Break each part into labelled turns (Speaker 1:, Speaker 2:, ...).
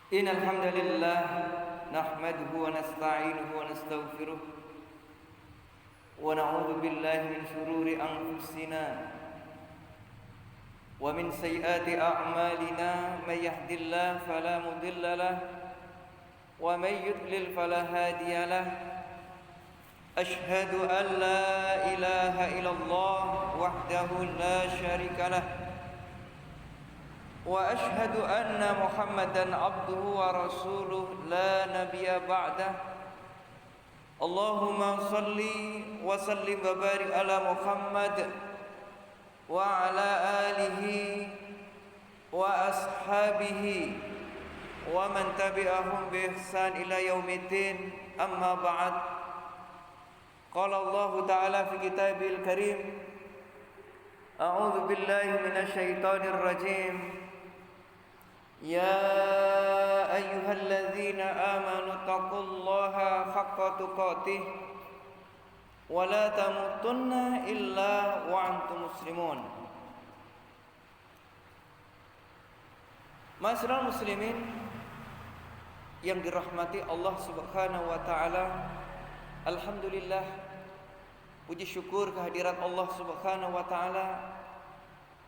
Speaker 1: Innal hamdalillah nahmaduhu wa nasta'inuhu wa nastaghfiruh wa na'udzu billahi min shururi anfusina wa min sayyiati a'malina may yahdihillahu fala mudilla lahu wa may yudlil fala hadiya lahu. Ashhadu an la ilaha illallah wahdahu la syarika lahu wa ashhadu anna Muhammadan abduhu wa rasuluh la nabiyya ba'dah. Allahumma salli wa sallim wa barik ala Muhammad wa ala alihi wa ashabihi wa man tabi'ahum bi ihsan ila yaumiddin. Amma ba'd. Qala Allah ta'ala fi kitabil karim, a'udzu billahi minasy syaithanir rajim. Ya ayyuhalladzina amanu taqullaha haqqa tuqatih wa la tamutunna illa wa antum muslimun. Ma'asyiral muslimin yang dirahmati Allah Subhanahu wa taala, alhamdulillah, puji syukur kehadirat Allah Subhanahu wa taala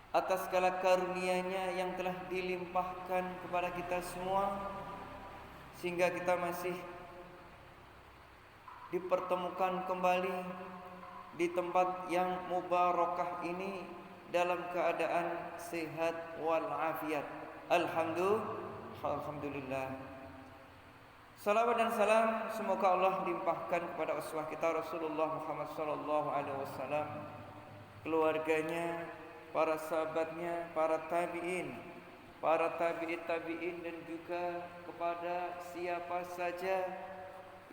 Speaker 1: atas segala karunia-Nya yang telah dilimpahkan kepada kita semua, sehingga kita masih dipertemukan kembali di tempat yang mubarakah ini dalam keadaan sehat walafiat. Alhamdulillah. Salawat dan salam semoga Allah limpahkan kepada uswah kita Rasulullah Muhammad sallallahu alaihi wasallam, keluarganya, para sahabatnya, para tabi'in, para tabi'in dan juga kepada siapa saja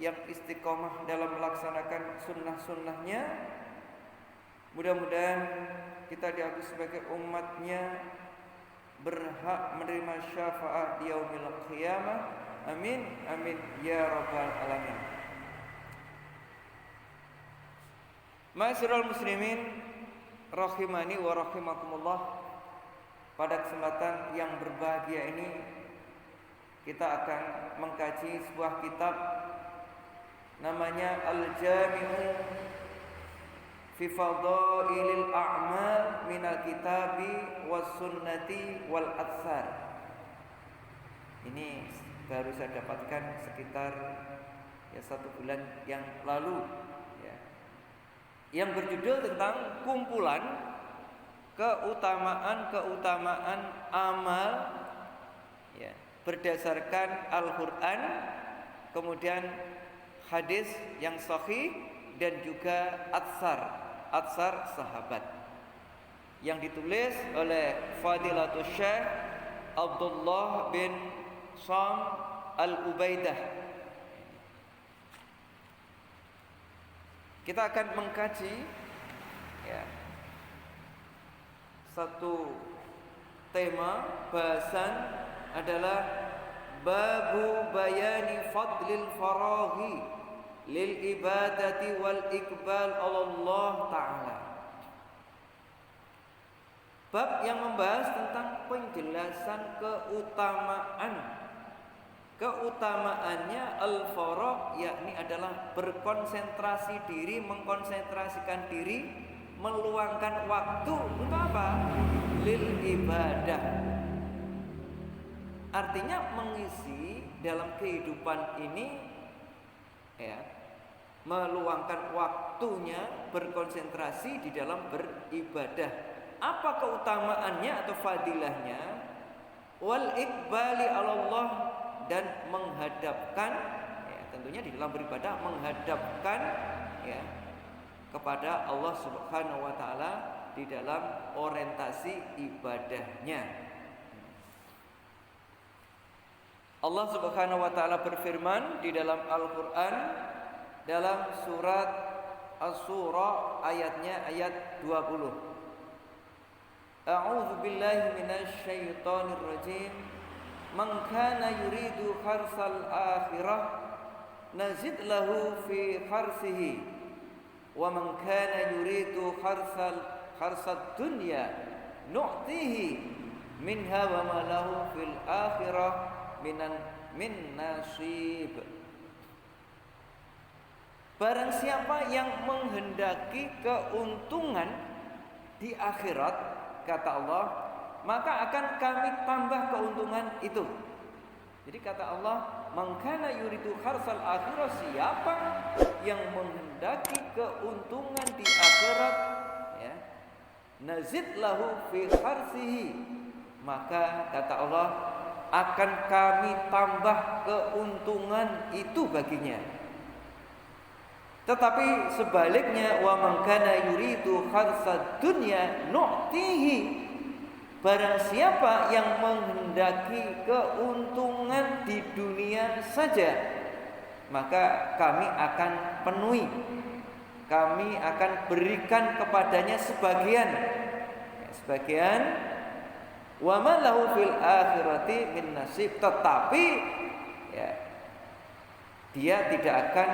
Speaker 1: yang istiqomah dalam melaksanakan sunnah-sunnahnya. Mudah-mudahan kita diakui sebagai umatnya berhak menerima syafaat di yaumil qiyamah. Amin, amin ya rabbal alamin. Ma'asyiral muslimin rahimani wa rahimakumullah, pada kesempatan yang berbahagia ini kita akan mengkaji sebuah kitab namanya Al-Jami'u fi Fadailil A'mal minal Kitabi was Sunnati wal Athar. Ini baru saya dapatkan sekitar 1 bulan yang lalu, yang berjudul tentang kumpulan keutamaan amal berdasarkan Al-Quran, kemudian hadis yang sahih dan juga atsar sahabat, yang ditulis oleh Fadilatul Syekh Abdullah bin Sham Al-Ubaidah. Kita akan mengkaji satu tema bahasan adalah babu bayani fadlil faraghi lil ibadati wal iqbal Allah ta'ala. Bab yang membahas tentang penjelasan keutamaannya al-faragh, yakni adalah berkonsentrasi diri, mengkonsentrasikan diri, meluangkan waktu untuk apa? Lil ibadah. Artinya mengisi dalam kehidupan ini, meluangkan waktunya, berkonsentrasi di dalam beribadah. Apa keutamaannya atau fadilahnya? Wal iqbali Allah, dan menghadapkan, tentunya di dalam beribadah menghadapkan kepada Allah Subhanahu wa taala di dalam orientasi ibadahnya. Allah Subhanahu wa taala berfirman di dalam Al-Qur'an dalam surat Asy-Syura ayat 20. A'udzu billahi minasy syaithanir rajim. Man kana yuridu harsal akhirah nazid lahu fi harsihi wa man kana yuridu harsad dunya nu'tihi minha wa ma lahu fil akhirah minan min nasib. Barang siapa yang menghendaki keuntungan di akhirat, kata Allah, maka akan kami tambah keuntungan itu. Jadi kata Allah, man kana yuridu harsal akhirah, siapa yang menghendaki keuntungan di akhirat, ya, nazid lahu fi harsihi, maka kata Allah akan kami tambah keuntungan itu baginya. Tetapi sebaliknya, wa man kana yuridu harsad dunya nu'tihi, barang siapa yang menghendaki keuntungan di dunia saja, maka kami akan penuhi, kami akan berikan kepadanya sebagian. Wa ma lahu fil akhirati min nasib, tetapi ya, dia tidak akan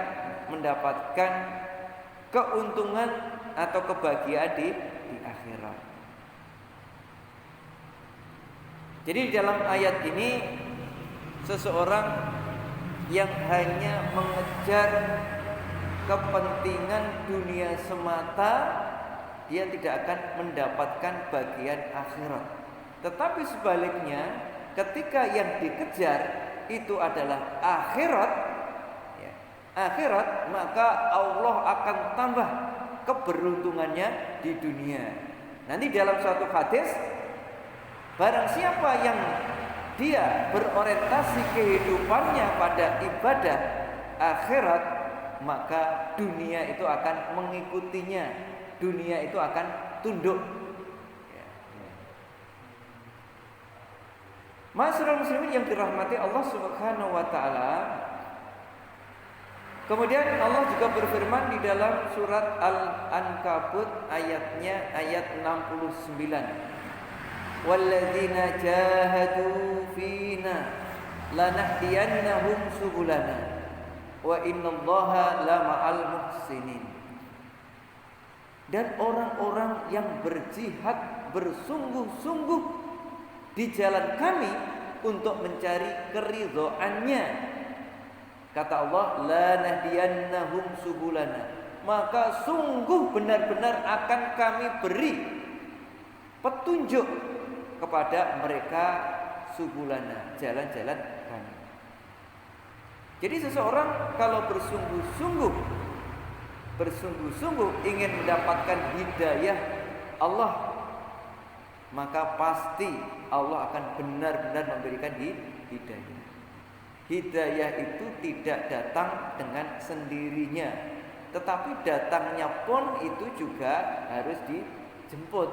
Speaker 1: mendapatkan keuntungan atau kebahagiaan di akhirat. Jadi di dalam ayat ini, seseorang yang hanya mengejar kepentingan dunia semata, dia tidak akan mendapatkan bagian akhirat. Tetapi sebaliknya, ketika yang dikejar itu adalah akhirat, maka Allah akan tambah keberuntungannya di dunia. Nanti dalam suatu hadis, barang siapa yang dia berorientasi kehidupannya pada ibadah akhirat, maka dunia itu akan mengikutinya, dunia itu akan tunduk. Ma'asyiral muslimin yang dirahmati Allah Subhanahu wa taala, kemudian Allah juga berfirman di dalam surat Al-Ankabut ayat 69. Walladzina jahadu fina lanahdiyannahum subulana wa innallaha lama'al muhsinin. Dan orang-orang yang berjihad bersungguh-sungguh di jalan kami untuk mencari keridhoannya, kata Allah, la nahdiyannahum subulana, maka sungguh benar-benar akan kami beri petunjuk kepada mereka, subulana, jalan-jalan kami. Jadi seseorang kalau bersungguh-sungguh ingin mendapatkan hidayah Allah, maka pasti Allah akan benar-benar memberikan hidayah. Hidayah itu tidak datang dengan sendirinya, tetapi datangnya pun itu juga harus dijemput.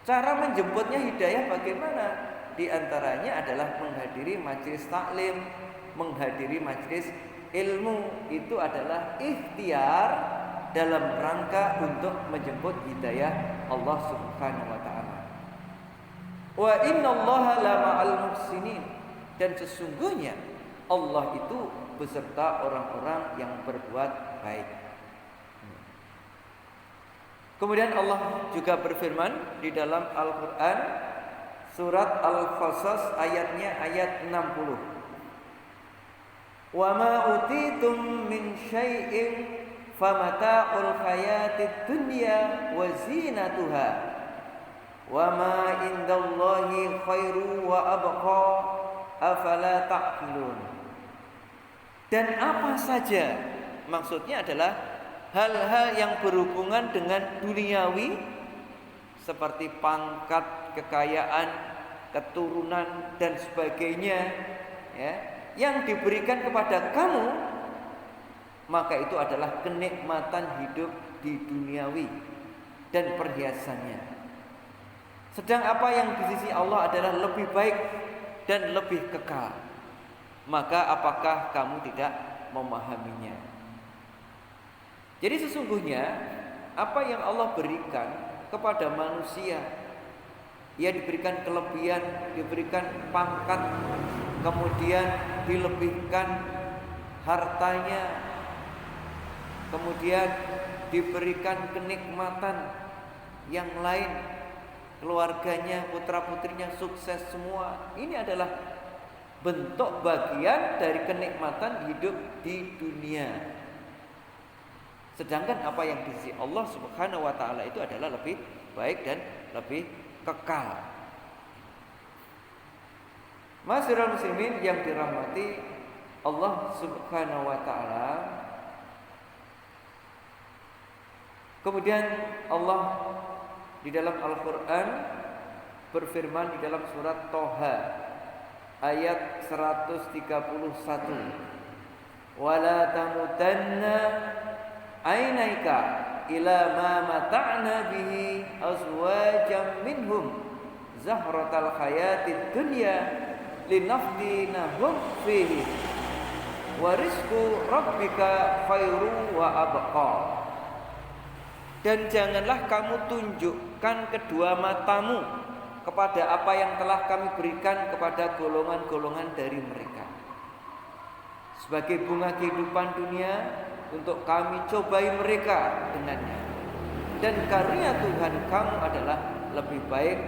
Speaker 1: Cara menjemputnya hidayah bagaimana? Di antaranya adalah menghadiri majelis taklim, menghadiri majelis ilmu. Itu adalah ikhtiar dalam rangka untuk menjemput hidayah Allah Subhanahu wa taala. Wa innallaha lama'al muhsinin, dan sesungguhnya Allah itu beserta orang-orang yang berbuat baik. Kemudian Allah juga berfirman di dalam Al-Quran, surat Al-Qasas ayatnya ayat 60. Wa ma utitum min syai'in famata'ul hayatid dunya wa zinatuha wa ma indallahi khairu wa abqa afala ta'qilun. Dan apa saja, maksudnya adalah hal-hal yang berhubungan dengan duniawi seperti pangkat, kekayaan, keturunan dan sebagainya, ya, yang diberikan kepada kamu, maka itu adalah kenikmatan hidup di duniawi dan perhiasannya. Sedang apa yang di sisi Allah adalah lebih baik dan lebih kekal, maka apakah kamu tidak memahaminya? Jadi sesungguhnya apa yang Allah berikan kepada manusia, ia diberikan kelebihan, diberikan pangkat, kemudian dilebihkan hartanya, kemudian diberikan kenikmatan yang lain, keluarganya, putra-putrinya sukses semua. Ini adalah bentuk bagian dari kenikmatan hidup di dunia. Sedangkan apa yang di sisi Allah Subhanahu wa taala itu adalah lebih baik dan lebih kekal. Ma'asyiral muslimin yang dirahmati Allah Subhanahu wa taala. Kemudian Allah di dalam Al-Qur'an berfirman di dalam surat Thaha ayat 131. Wala tamutanna ainaika ila ma mata'na bihi azwajan minhum zahratal hayatid dunya linaftinahum fihi wa rizqu rabbika khairu wa abqa. Dan janganlah kamu tunjukkan kedua matamu kepada apa yang telah kami berikan kepada golongan-golongan dari mereka sebagai bunga kehidupan dunia untuk kami cobai mereka dengannya. Dan karunia Tuhan kamu adalah lebih baik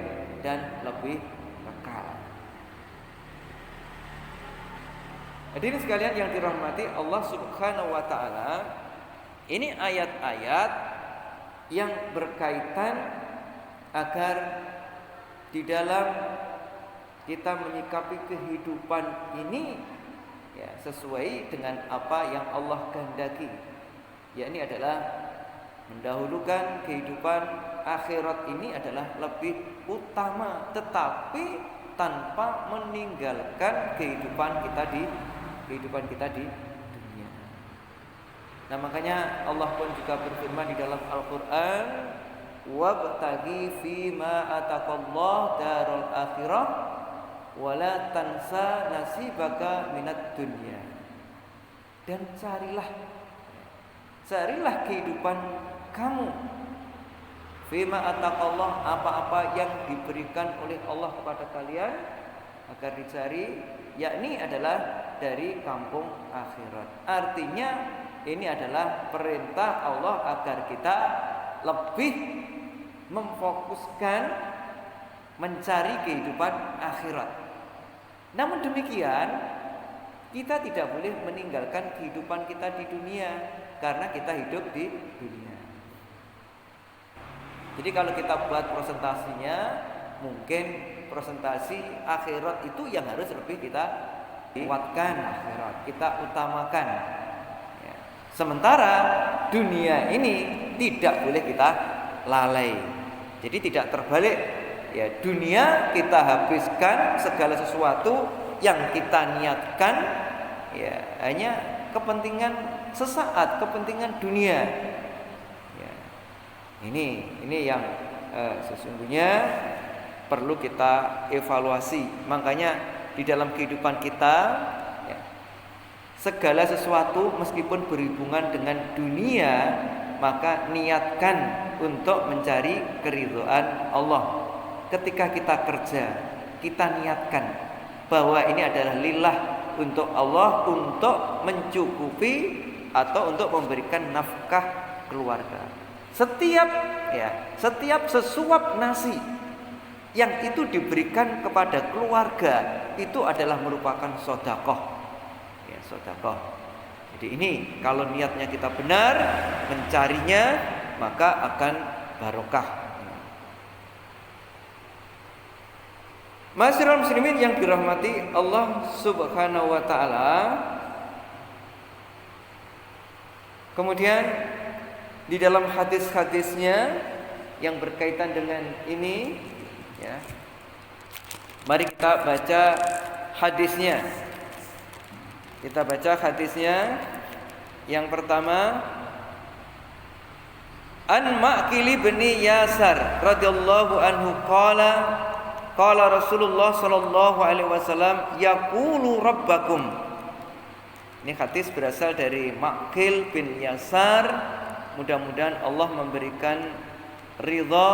Speaker 1: dan lebih kekal. Hadirin sekalian yang dirahmati Allah Subhanahu wa taala, ini ayat-ayat yang berkaitan agar di dalam kita menyikapi kehidupan ini ya sesuai dengan apa yang Allah kehendaki. Yakni adalah mendahulukan kehidupan akhirat ini adalah lebih utama, tetapi tanpa meninggalkan kehidupan kita di dunia. Nah, makanya Allah pun juga berfirman di dalam Al-Qur'an, wabtaghi fima ataqallahu darul akhirah wala tansa nasibaka minad dunya. Dan carilah kehidupan kamu fima ataqallah, apa-apa yang diberikan oleh Allah kepada kalian agar dicari, yakni adalah dari kampung akhirat. Artinya ini adalah perintah Allah agar kita lebih memfokuskan mencari kehidupan akhirat. Namun demikian, kita tidak boleh meninggalkan kehidupan kita di dunia karena kita hidup di dunia. Jadi kalau kita buat presentasinya, mungkin presentasi akhirat itu yang harus lebih kita kuatkan, akhirat kita utamakan. Sementara dunia ini tidak boleh kita lalai. Jadi tidak terbalik. Ya, dunia kita habiskan segala sesuatu yang kita niatkan ya hanya kepentingan sesaat, kepentingan dunia. Ya. Ini yang sesungguhnya perlu kita evaluasi. Makanya di dalam kehidupan kita segala sesuatu meskipun berhubungan dengan dunia, maka niatkan untuk mencari keridhaan Allah. Ketika kita kerja, kita niatkan bahwa ini adalah lillah, untuk Allah, untuk mencukupi atau untuk memberikan nafkah keluarga. Setiap sesuap nasi yang itu diberikan kepada keluarga itu adalah merupakan sedekah. Sedekah. Jadi ini kalau niatnya kita benar mencarinya, maka akan barokah. Ma'asyiral muslimin yang dirahmati Allah Subhanahu wa taala. Kemudian di dalam hadis-hadisnya yang berkaitan dengan ini ya. Mari kita baca hadisnya. Kita baca hadisnya. Yang pertama, An Ma'qil bin Yasar radhiyallahu anhu qala Rasulullah sallallahu alaihi wasallam yaqulu rabbakum. Ini hadis berasal dari Ma'qil bin Yasar. Mudah-mudahan Allah memberikan ridha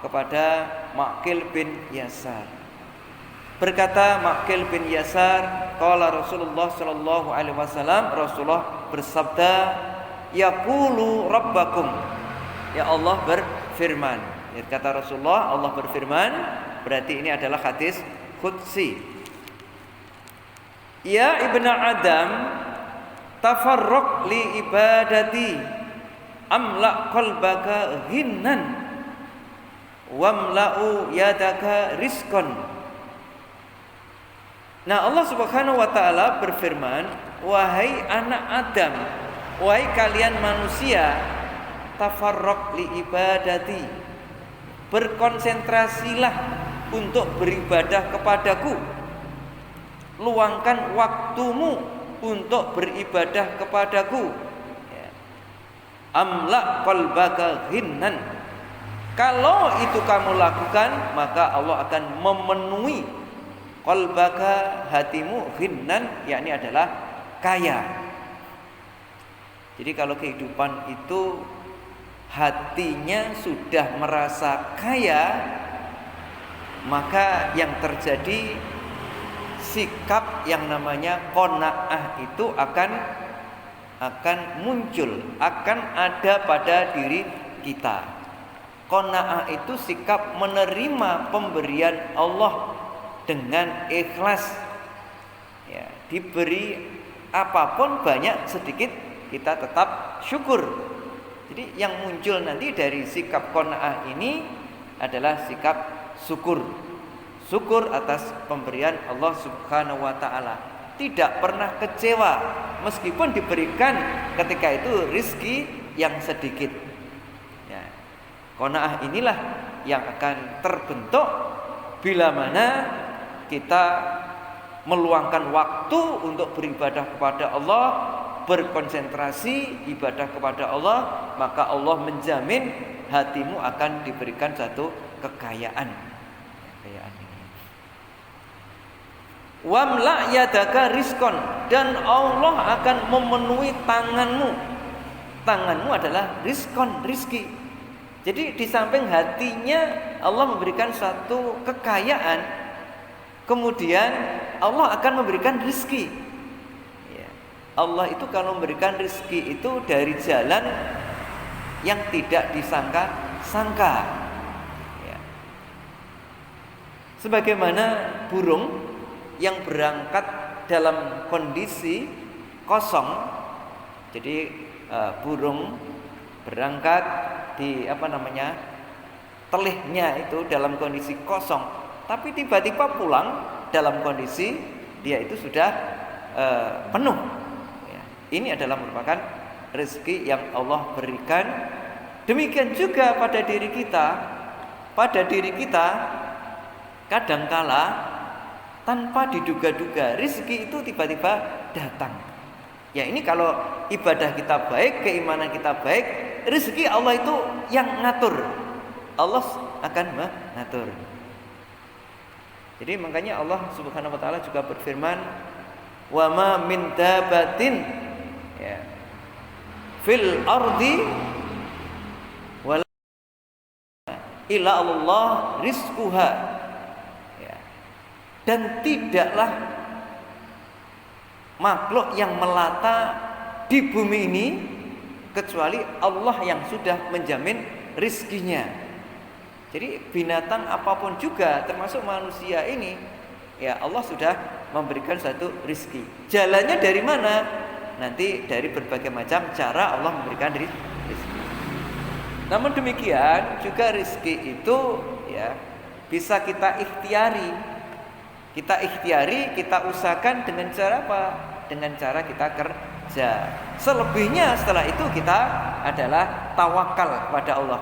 Speaker 1: kepada Ma'qil bin Yasar. Berkata Ma'qil bin Yasar, qala Rasulullah sallallahu alaihi wasallam, Rasulullah bersabda, yaqulu rabbakum. Ya Allah berfirman. Ya, kata Rasulullah, Allah berfirman, berarti ini adalah hadis qudsi. Ya ibnu Adam, tafarraq li ibadati amla qalbaka ghinnan wamla'u yadaka rizqan. Nah, Allah Subhanahu wa taala berfirman, wahai anak Adam, wahai kalian manusia, tafarraq li ibadati, berkonsentrasilah untuk beribadah kepadaku. Luangkan waktumu untuk beribadah kepadaku. Amla qalbaka ghinnan. Kalau itu kamu lakukan, maka Allah akan memenuhi qalbaka, hatimu, ghinnan, yakni adalah kaya. Jadi kalau kehidupan itu hatinya sudah merasa kaya, maka yang terjadi sikap yang namanya qanaah itu akan muncul, akan ada pada diri kita. Qanaah itu sikap menerima pemberian Allah dengan ikhlas. Ya, diberi apapun banyak sedikit kita tetap syukur. Jadi yang muncul nanti dari sikap qanaah ini adalah sikap syukur. Syukur atas pemberian Allah Subhanahu wa taala. Tidak pernah kecewa meskipun diberikan ketika itu rizki yang sedikit. Ya. Qanaah inilah yang akan terbentuk bila mana kita meluangkan waktu untuk beribadah kepada Allah, berkonsentrasi ibadah kepada Allah, maka Allah menjamin hatimu akan diberikan satu kekayaan. Kekayaan ini. Wamla yadaka rizqan, dan Allah akan memenuhi tanganmu. Tanganmu adalah rizqan, rizki. Jadi di samping hatinya Allah memberikan satu kekayaan, kemudian Allah akan memberikan rizki. Ya. Allah itu kalau memberikan rizki itu dari jalan yang tidak disangka-sangka. Ya. Sebagaimana burung yang berangkat dalam kondisi kosong. Jadi burung berangkat di telihnya itu dalam kondisi kosong, tapi tiba-tiba pulang dalam kondisi dia itu sudah penuh. Ya. Ini adalah merupakan rezeki yang Allah berikan. Demikian juga pada diri kita. Pada diri kita kadangkala tanpa diduga-duga rezeki itu tiba-tiba datang. Ya, ini kalau ibadah kita baik, keimanan kita baik, rezeki Allah itu yang ngatur. Allah akan mengatur. Jadi makanya Allah Subhanahu wa taala juga berfirman, "Wa ma min dabatin ya fil ardi wala illa Allah rizquha." Ya. Dan tidaklah makhluk yang melata di bumi ini kecuali Allah yang sudah menjamin rizkinya. Jadi binatang apapun juga termasuk manusia ini, ya Allah sudah memberikan satu rizki. Jalannya dari mana? Nanti dari berbagai macam cara Allah memberikan rizki. Namun demikian juga rizki itu ya bisa kita ikhtiari. Kita ikhtiari, kita usahakan dengan cara apa? Dengan cara kita kerja. Selebihnya setelah itu kita adalah tawakal kepada Allah.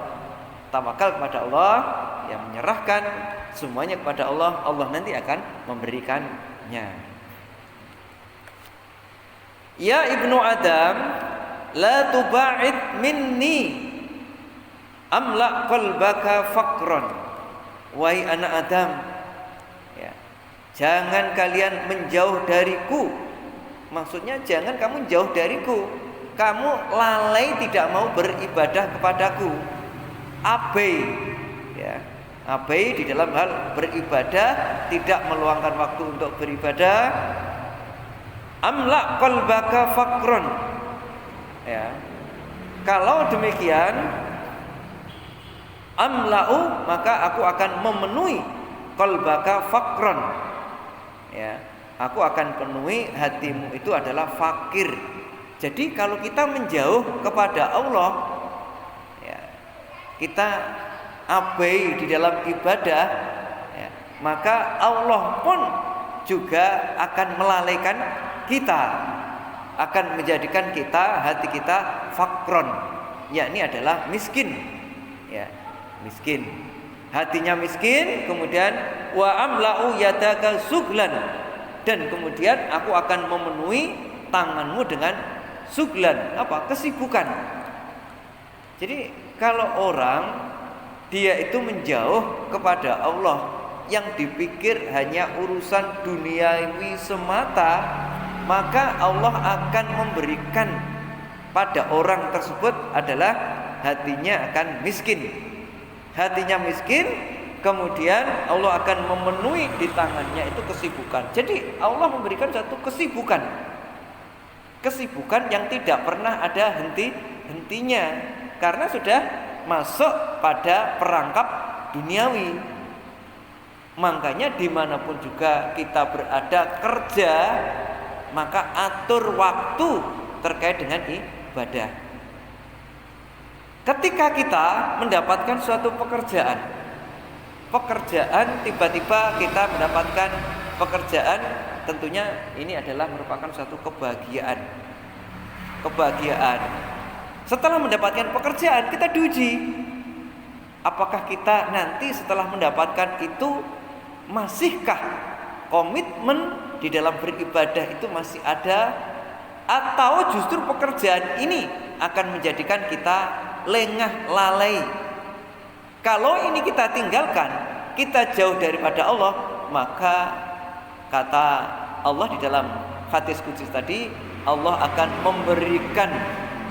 Speaker 1: Tawakal kepada Allah, yang menyerahkan semuanya kepada Allah. Allah nanti akan memberikannya. Ya ibnu Adam, la tuba'id minni amla qalbaka faqran. Wahai anak Adam, ya, jangan kalian menjauh dariku. Maksudnya jangan kamu jauh dariku. Kamu lalai tidak mau beribadah kepadaku. Abai, ya, abai di dalam hal beribadah, tidak meluangkan waktu untuk beribadah. Amla qalbaka faqran. Ya. Kalau demikian, amla'u, maka aku akan memenuhi qalbaka faqran. Ya. Aku akan penuhi hatimu itu adalah fakir. Jadi kalau kita menjauh kepada Allah, ya, kita abai di dalam ibadah, ya, maka Allah pun juga akan melalaikan kita, akan menjadikan kita, hati kita fakron, yakni adalah miskin, ya, miskin. Hatinya miskin, kemudian wa amla'u yadaka suglan, dan kemudian aku akan memenuhi tanganmu dengan suglan, apa? Kesibukan. Jadi kalau orang dia itu menjauh kepada Allah, yang dipikir hanya urusan duniawi semata, maka Allah akan memberikan pada orang tersebut adalah hatinya akan miskin. Hatinya miskin, kemudian Allah akan memenuhi di tangannya itu kesibukan. Jadi Allah memberikan satu kesibukan, kesibukan yang tidak pernah ada henti-hentinya, karena sudah masuk pada perangkap duniawi. Makanya dimanapun juga kita berada kerja, maka atur waktu terkait dengan ibadah. Ketika kita mendapatkan suatu pekerjaan, tiba-tiba kita mendapatkan pekerjaan, tentunya ini adalah merupakan suatu kebahagiaan. Setelah mendapatkan pekerjaan, kita diuji. Apakah kita nanti setelah mendapatkan itu masihkah komitmen di dalam beribadah itu masih ada, atau justru pekerjaan ini akan menjadikan kita lengah lalai. Kalau ini kita tinggalkan, kita jauh daripada Allah, maka kata Allah di dalam hadis qudsi tadi, Allah akan memberikan,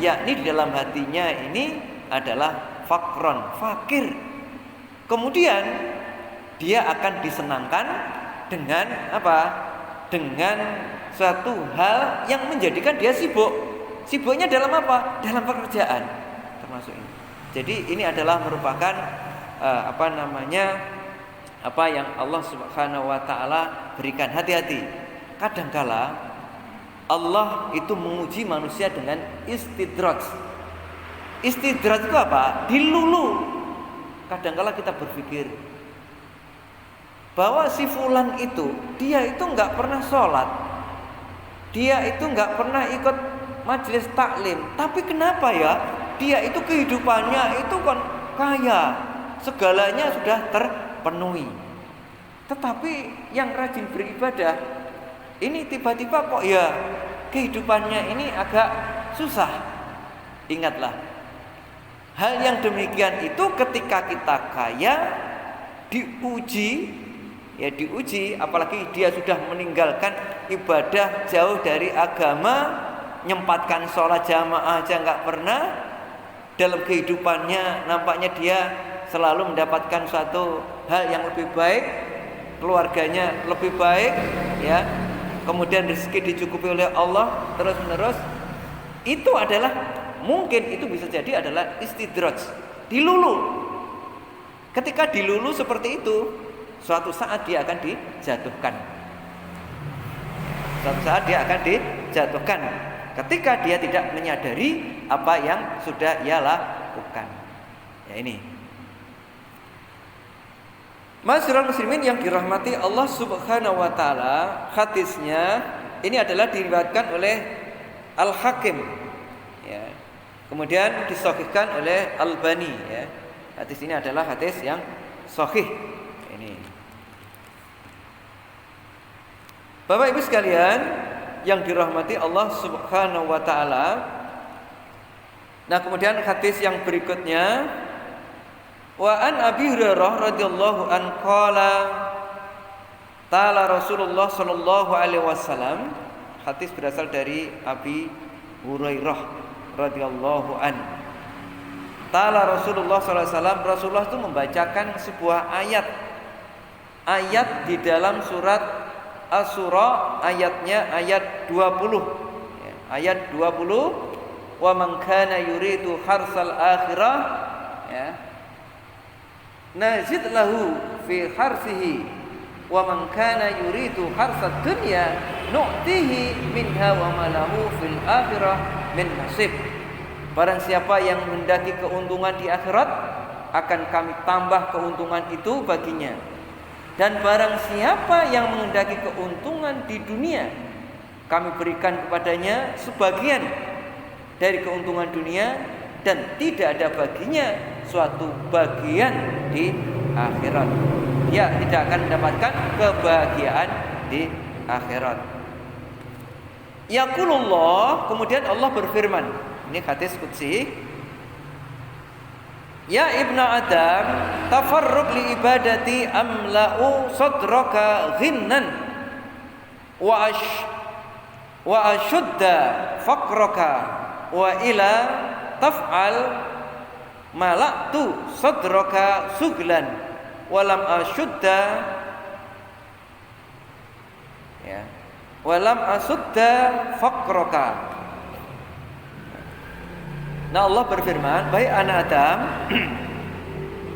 Speaker 1: yakni di dalam hatinya ini adalah fakron, fakir. Kemudian dia akan disenangkan dengan apa? Dengan suatu hal yang menjadikan dia sibuk. Sibuknya dalam apa? Dalam pekerjaan. Termasuk ini. Jadi ini adalah merupakan apa yang Allah Subhanahu wa taala berikan. Hati-hati. Kadangkala Allah itu menguji manusia dengan istidraj. Istidraj itu apa? Dilulu. Kadangkala kita berpikir bahwa si fulan itu, dia itu enggak pernah sholat, dia itu enggak pernah ikut majelis taklim, tapi kenapa ya dia itu kehidupannya itu kan kaya, segalanya sudah terpenuhi. Tetapi yang rajin beribadah ini tiba-tiba kok ya kehidupannya ini agak susah. Ingatlah, hal yang demikian itu ketika kita kaya diuji, apalagi dia sudah meninggalkan ibadah, jauh dari agama, nyempatkan sholat jamaah aja nggak pernah. Dalam kehidupannya nampaknya dia selalu mendapatkan suatu hal yang lebih baik, keluarganya lebih baik, ya. Kemudian rezeki dicukupi oleh Allah terus menerus. Itu adalah, mungkin itu bisa jadi adalah istidraj, dilulu. Ketika dilulu seperti itu, suatu saat dia akan dijatuhkan. Ketika dia tidak menyadari apa yang sudah ia lakukan. Ya ini. Ma'asyiral muslimin yang dirahmati Allah Subhanahu wa taala, hadisnya ini adalah diriwayatkan oleh Al-Hakim, ya. Kemudian disahihkan oleh Albani, ya. Hadis ini adalah hadis yang sahih. Ini. Bapak Ibu sekalian yang dirahmati Allah Subhanahu wa taala. Nah, kemudian hadis yang berikutnya, wa an Abi Hurairah radhiyallahu an qala ta'ala Rasulullah sallallahu alaihi wasallam. Hadis berasal dari Abi Hurairah radhiyallahu an. Ta'ala Rasulullah sallallahu alaihi wasallam, Rasulullah itu membacakan sebuah ayat di dalam surat Asy-Syura, ayatnya ayat 20, ya, ayat 20, wa man kana yuridu harsal akhirah, ya, nazid lahu fi harsihi wa man kana yuridu harsad dunya nu'tihi minha wa ma lahu fil akhirah min nasib. Barang siapa yang menghendaki keuntungan di akhirat, akan kami tambah keuntungan itu baginya. Dan barang siapa yang menghendaki keuntungan di dunia, kami berikan kepadanya sebagian dari keuntungan dunia, dan tidak ada baginya suatu bagian di akhirat. Dia tidak akan mendapatkan kebahagiaan di akhirat. Yaqulullah, kemudian Allah berfirman, ini hadis qudsi, ya ibnu Adam, tafarruq li ibadati amla'u sadraka ghinnan wa ashudda faqraka wa ila taf'al mala'tu sadraka suglan walam ashudda ya walam asudda faqraka. Nah, Allah berfirman, baik anak Adam,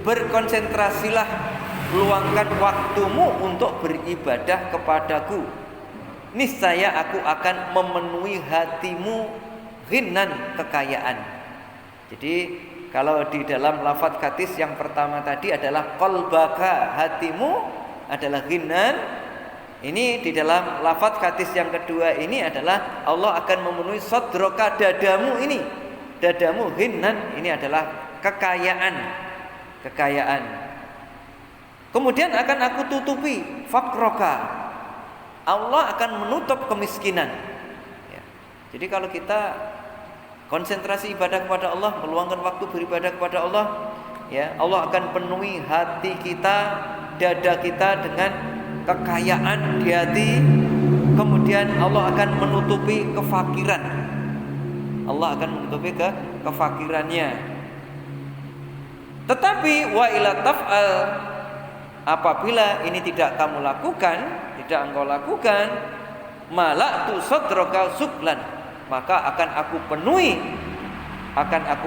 Speaker 1: berkonsentrasilah, luangkan waktumu untuk beribadah kepadaku. Niscaya aku akan memenuhi hatimu ghinan, kekayaan. Jadi kalau di dalam lafaz hadis yang pertama tadi adalah qalbaka, hatimu adalah ghinan. Ini di dalam lafaz hadis yang kedua ini adalah Allah akan memenuhi sadroka, dadamu ini. Dadamu ghinan, ini adalah kekayaan. Kekayaan. Kemudian akan aku tutupi faqroka, Allah akan menutup kemiskinan ya. Jadi kalau kita konsentrasi ibadah kepada Allah, meluangkan waktu beribadah kepada Allah ya, Allah akan penuhi hati kita, dada kita dengan kekayaan di hati. Kemudian Allah akan menutupi kefakiran. Allah akan menutupi kefakirannya. Tetapi wa ila taf'al, apabila ini tidak kamu lakukan, tidak engkau lakukan, mala'tu sadraka suklan, maka akan aku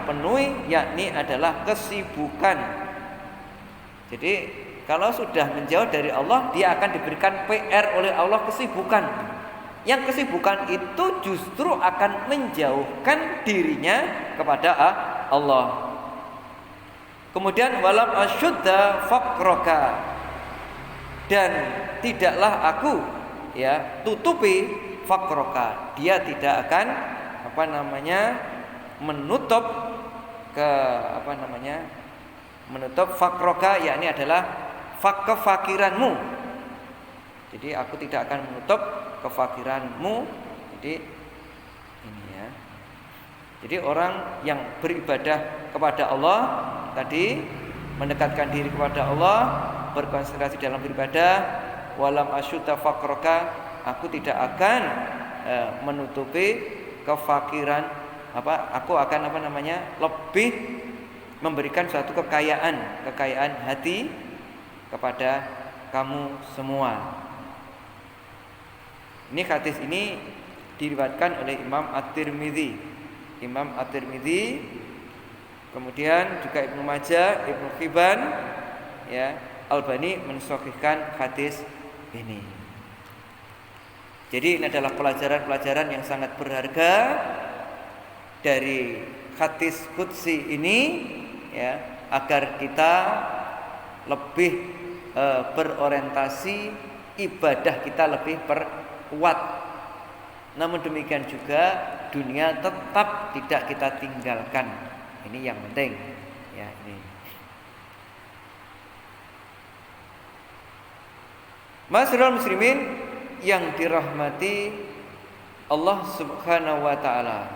Speaker 1: penuhi, yakni adalah kesibukan. Jadi kalau sudah menjauh dari Allah, dia akan diberikan PR oleh Allah, kesibukan. Yang kesibukan itu justru akan menjauhkan dirinya kepada Allah. Kemudian walam asyudda faqroka, dan tidaklah aku ya tutupi faqroka, dia tidak akan menutup menutup faqroka, yakni adalah kefakiranmu. Jadi aku tidak akan menutup kefakiranmu. Jadi ini ya. Jadi orang yang beribadah kepada Allah tadi, mendekatkan diri kepada Allah, berkonsentrasi dalam beribadah, walam asyuta faqroka, aku tidak akan menutupi kefakiran, aku akan lebih memberikan suatu kekayaan hati kepada kamu semua. Ini hadis ini diriwayatkan oleh Imam At-Tirmidzi. Kemudian juga Ibnu Majah, Ibnu Hibban, ya, Albani mensahihkan hadis ini. Jadi ini adalah pelajaran-pelajaran yang sangat berharga dari hadis qudsi ini, ya, agar kita lebih berorientasi, ibadah kita lebih kuat. Namun demikian juga dunia tetap tidak kita tinggalkan. Ini yang penting ya, ini. Ma'asyiral muslimin yang dirahmati Allah Subhanahu wa taala.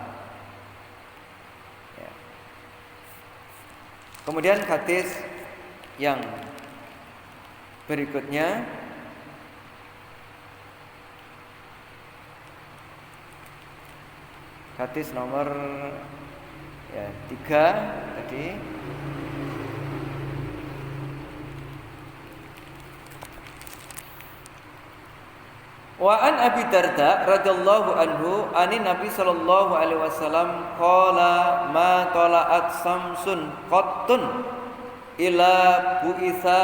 Speaker 1: Ya. Kemudian hadis yang berikutnya, hadis nomor 3 tadi. Wa an Abi Darda radhiyallahu anhu anin Nabi sallallahu alaihi wasallam qala ma tala'at samsun qattun ila bu'itsa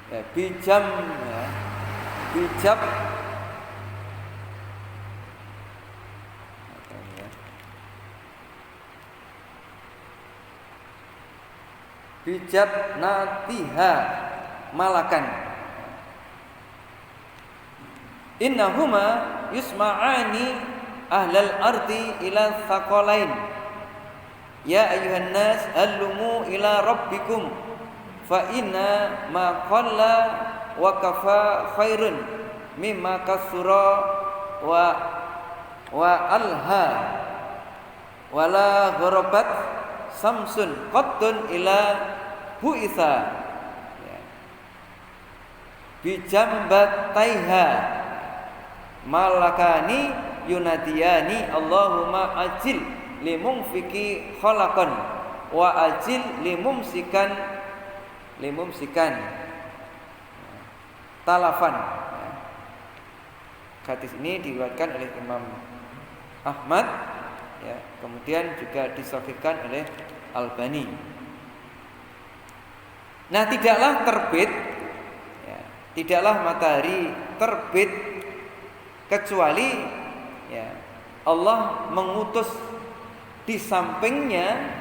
Speaker 1: ya, bijam ya, bijab bijab natiha malakan. Innahuma yusma'ani ahlal ardi ila thaqalain. Ya ayuhan nas allumu ila rabbikum fa inna ma qalla wa kafa khairun mimma kasura wa alha wala gharabat samsun qaddun ila hu'itha bijambataiha malakani yunadiyani Allahumma ajil limumfiki khalaqan wa ajil limumsikan talafan. Hadis ini diriwayatkan oleh Imam Ahmad ya, kemudian juga disahihkan oleh Albani. Nah, tidaklah terbit ya, tidaklah matahari terbit kecuali ya, Allah mengutus di sampingnya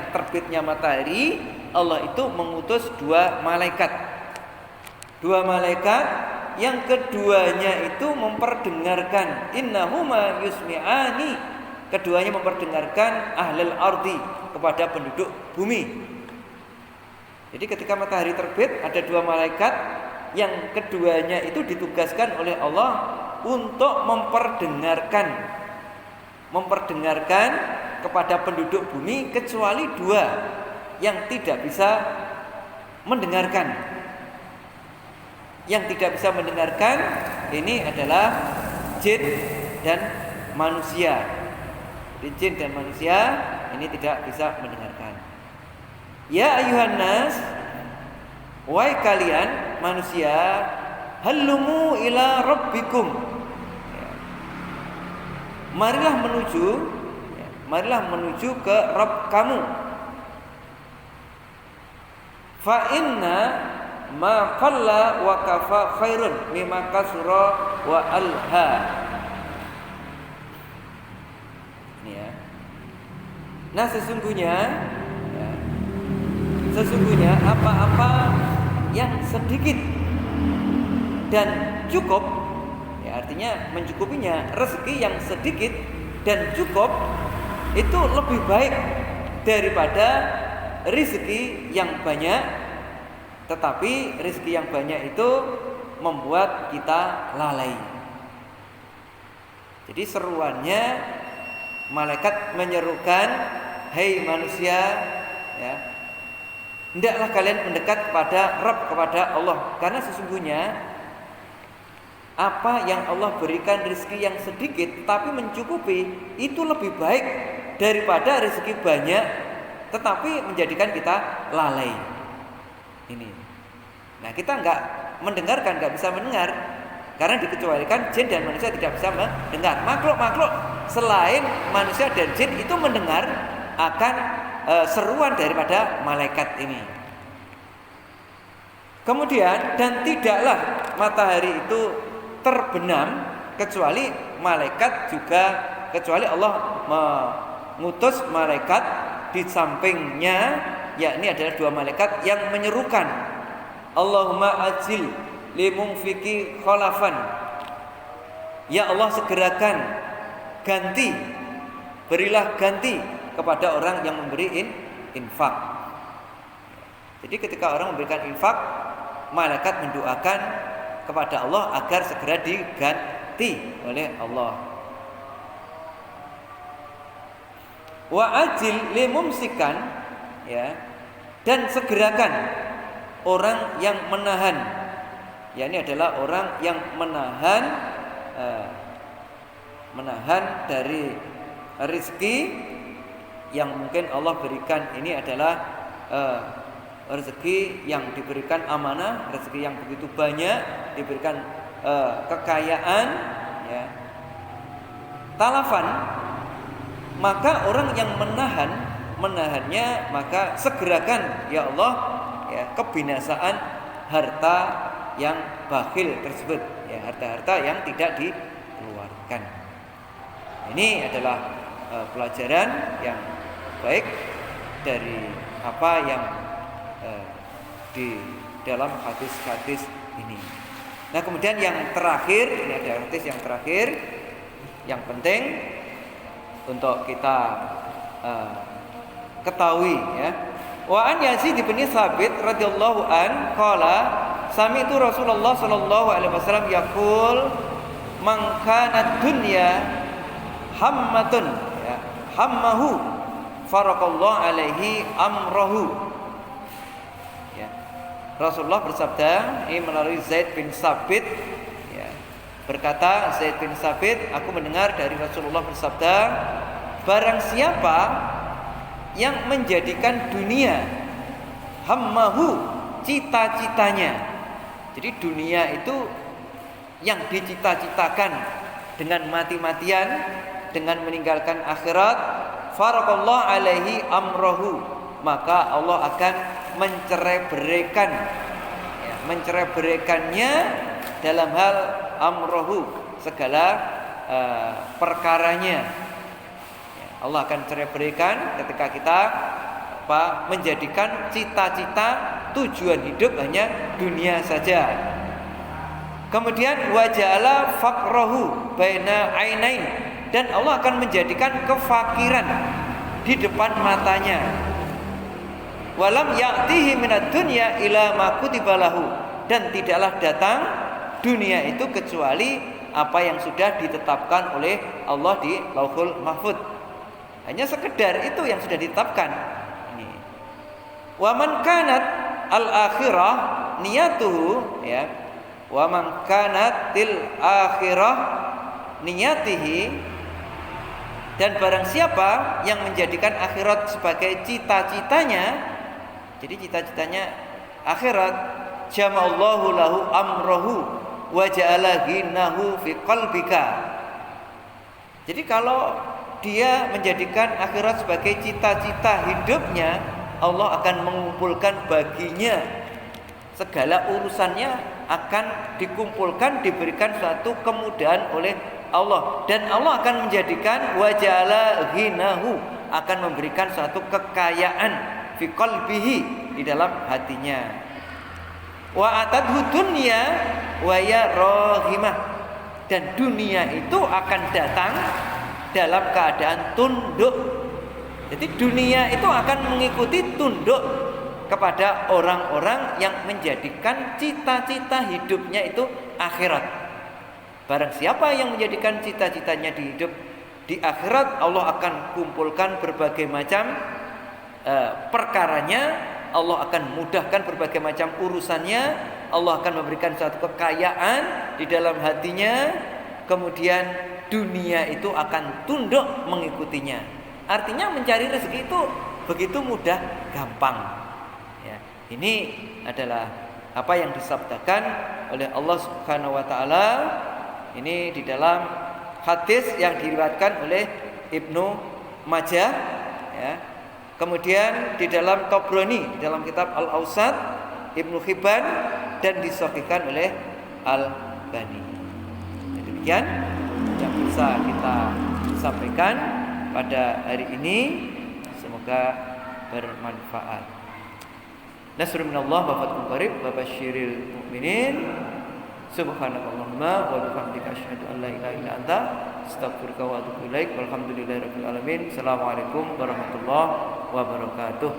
Speaker 1: terbitnya matahari, Allah itu mengutus dua malaikat yang keduanya itu memperdengarkan, innahuma yusmi'ani, keduanya memperdengarkan ahlul ardi, kepada penduduk bumi. Jadi ketika matahari terbit ada dua malaikat yang keduanya itu ditugaskan oleh Allah untuk memperdengarkan kepada penduduk bumi, kecuali dua yang tidak bisa mendengarkan. Yang tidak bisa mendengarkan ini adalah jin dan manusia. Jadi jin dan manusia ini tidak bisa mendengarkan. Ya ayuhan nas, wahai kalian manusia, hallumu ila rabbikum, marilah menuju ke Rabb kamu. Fa inna ma qalla wa kafa khairun mimma kasura wa alha. Ini ya. Nah, sesungguhnya apa-apa yang sedikit dan cukup, ya artinya mencukupinya, rezeki yang sedikit dan cukup itu lebih baik daripada rezeki yang banyak. Tetapi rezeki yang banyak itu membuat kita lalai. Jadi seruannya malaikat menyerukan, hei manusia, ya, hendaklah kalian mendekat kepada Rabb, kepada Allah, karena sesungguhnya apa yang Allah berikan rezeki yang sedikit tapi mencukupi itu lebih baik daripada rezeki banyak tetapi menjadikan kita lalai. Ini. Nah, kita nggak mendengarkan, nggak bisa mendengar karena dikecualikan jin dan manusia tidak bisa mendengar. Makhluk selain manusia dan jin itu mendengar akan seruan daripada malaikat ini. Kemudian, dan tidaklah matahari itu terbenam kecuali Allah mengutus malaikat di sampingnya, yakni adalah dua malaikat yang menyerukan, Allahumma ajil limumfiki khalafan, ya Allah segerakan ganti, berilah ganti kepada orang yang memberi infak. Jadi ketika orang memberikan infak, malaikat mendoakan kepada Allah agar segera diganti oleh Allah. Wa ajil limumsikan, ya, dan segerakan orang yang menahan, ya, ini adalah orang yang menahan dari rezeki yang mungkin Allah berikan. Ini adalah rezeki yang diberikan amanah, rezeki yang begitu banyak, diberikan kekayaan, ya, talafan, maka orang yang menahannya, maka segerakan ya Allah, ya, kebinasaan harta yang bakhil tersebut, ya, harta-harta yang tidak dikeluarkan. Ini adalah pelajaran yang baik dari apa yang di dalam hadis-hadis ini. Nah, kemudian yang terakhir, ini ada hadis yang terakhir yang penting untuk kita ketahui, ya. Wa an Yazid bin Tsabit radhiyallahu an qala sami'tu Rasulullah sallallahu alaihi wasallam yaqul man kana dunya hammatun, ya, hammahu faraqallahu alaihi amrahu. Ya. Rasulullah bersabda, ini melalui Zaid bin Tsabit, ya. Berkata Zaid bin Tsabit, aku mendengar dari Rasulullah bersabda, barang siapa yang menjadikan dunia hammahu, cita-citanya. Jadi dunia itu yang dicita-citakan dengan mati-matian, dengan meninggalkan akhirat, faraqallahu alaihi amrahu, maka Allah akan mencerai-beraikan, ya, mencerai-beraikannya dalam hal amrahu, segala perkaranya. Allah akan cerai-beraikan ketika kita menjadikan cita-cita tujuan hidup hanya dunia saja. Kemudian waja'ala faqrahu baina ainain, dan Allah akan menjadikan kefakiran di depan matanya. Walam ya'tihi minad dunya ila ma kutiba lahu, dan tidaklah datang dunia itu kecuali apa yang sudah ditetapkan oleh Allah di Lauhul Mahfuz. Hanya sekedar itu yang sudah ditetapkan. Ini. Wa man kanat al-akhirah niyatuhu, ya. Wa man kanatil akhirah niyatihi, dan barang siapa yang menjadikan akhirat sebagai cita-citanya, jadi cita-citanya akhirat, jama'allahu lahu amrahu wa ja'ala ghinahu fi qalbika. Jadi kalau dia menjadikan akhirat sebagai cita-cita hidupnya, Allah akan mengumpulkan baginya segala urusannya, akan dikumpulkan, diberikan suatu kemudahan oleh Allah, dan Allah akan menjadikan waja'ala ghinahu, akan memberikan suatu kekayaan fi qalbihi, di dalam hatinya. Wa atadhu dunya wa ya rahimah, dan dunia itu akan datang dalam keadaan tunduk. Jadi dunia itu akan mengikuti tunduk kepada orang-orang yang menjadikan cita-cita hidupnya itu akhirat. Barang siapa yang menjadikan cita-citanya di hidup di akhirat, Allah akan kumpulkan berbagai macam perkaranya, Allah akan mudahkan berbagai macam urusannya, Allah akan memberikan satu kekayaan di dalam hatinya, kemudian dunia itu akan tunduk mengikutinya. Artinya mencari rezeki itu begitu mudah, gampang. Ya, ini adalah apa yang disabdakan oleh Allah Subhanahu wa taala ini di dalam hadis yang diriwayatkan oleh Ibnu Majah, ya. Kemudian di dalam Tabrani, dalam kitab Al-Awsat, Ibnu Hibban, dan disahihkan oleh Al-Albani. Demikian yang bisa kita sampaikan pada hari ini, semoga bermanfaat. Nasrun minallah wa fathun qarib wa basyiril mu'minin. Subhanakallahumma wa bihamdika asyhadu an la ilaha illa anta astaghfiruka wa atubu ilaik. Walhamdulillahirabbil alamin. Assalamualaikum warahmatullahi wabarakatuh.